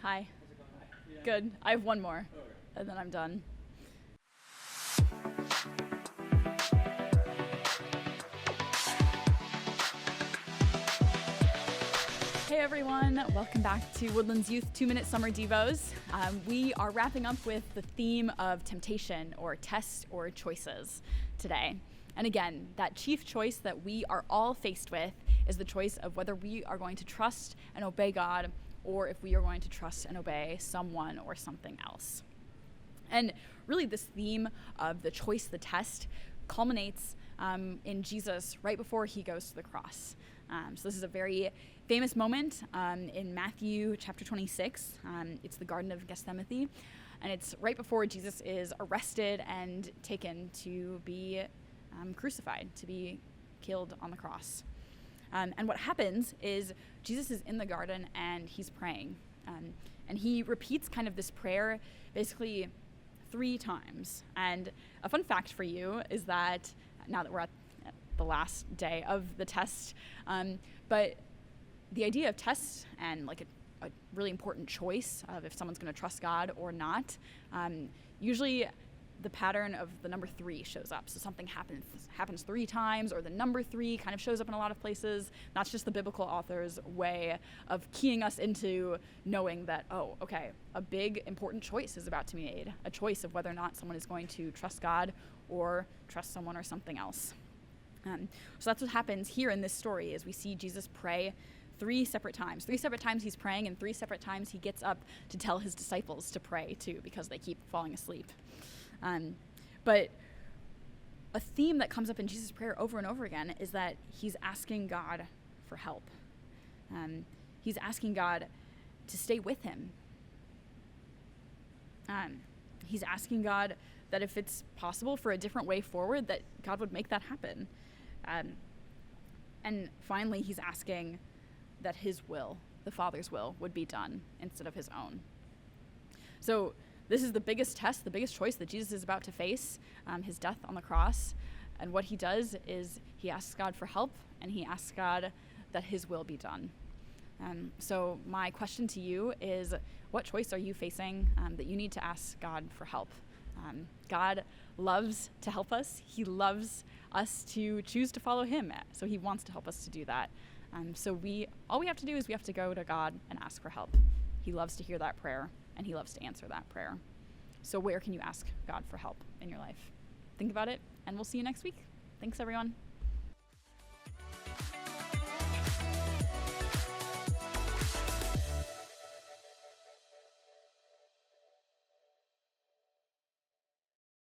Hi. Good. I have one more, and then I'm done. Hey everyone, welcome back to Woodlands Youth 2-Minute Summer Devos. We are wrapping up with the theme of temptation or tests or choices today. And again, that chief choice that we are all faced with is the choice of whether we are going to trust and obey God or if we are going to trust and obey someone or something else. And really this theme of the choice, the test, culminates in Jesus right before he goes to the cross. So this is a very famous moment in Matthew chapter 26. It's the Garden of Gethsemane, and it's right before Jesus is arrested and taken to be crucified, to be killed on the cross. And what happens is Jesus is in the garden and he's praying. And he repeats kind of this prayer basically 3 times. And a fun fact for you is that now that we're at the last day of the test, but the idea of tests and like a really important choice of if someone's going to trust God or not, usually the pattern of the number 3 shows up. So something happens 3 times, or the number 3 kind of shows up in a lot of places. That's just the biblical author's way of keying us into knowing that, oh, okay, a big important choice is about to be made, a choice of whether or not someone is going to trust God or trust someone or something else. So that's what happens here in this story, is we see Jesus pray 3 separate times. 3 separate times he's praying, and 3 separate times he gets up to tell his disciples to pray too, because they keep falling asleep. But a theme that comes up in Jesus' prayer over and over again is that he's asking God for help. He's asking God to stay with him. He's asking God that if it's possible for a different way forward, that God would make that happen. And finally, he's asking that his will, the Father's will, would be done instead of his own. So this is the biggest test, the biggest choice that Jesus is about to face, his death on the cross. And what he does is he asks God for help, and he asks God that his will be done. So my question to you is, what choice are you facing that you need to ask God for help? God loves to help us. He loves us to choose to follow him. So he wants to help us to do that. So all we have to do is we have to go to God and ask for help. He loves to hear that prayer, and he loves to answer that prayer. So where can you ask God for help in your life? Think about it, and we'll see you next week. Thanks, everyone.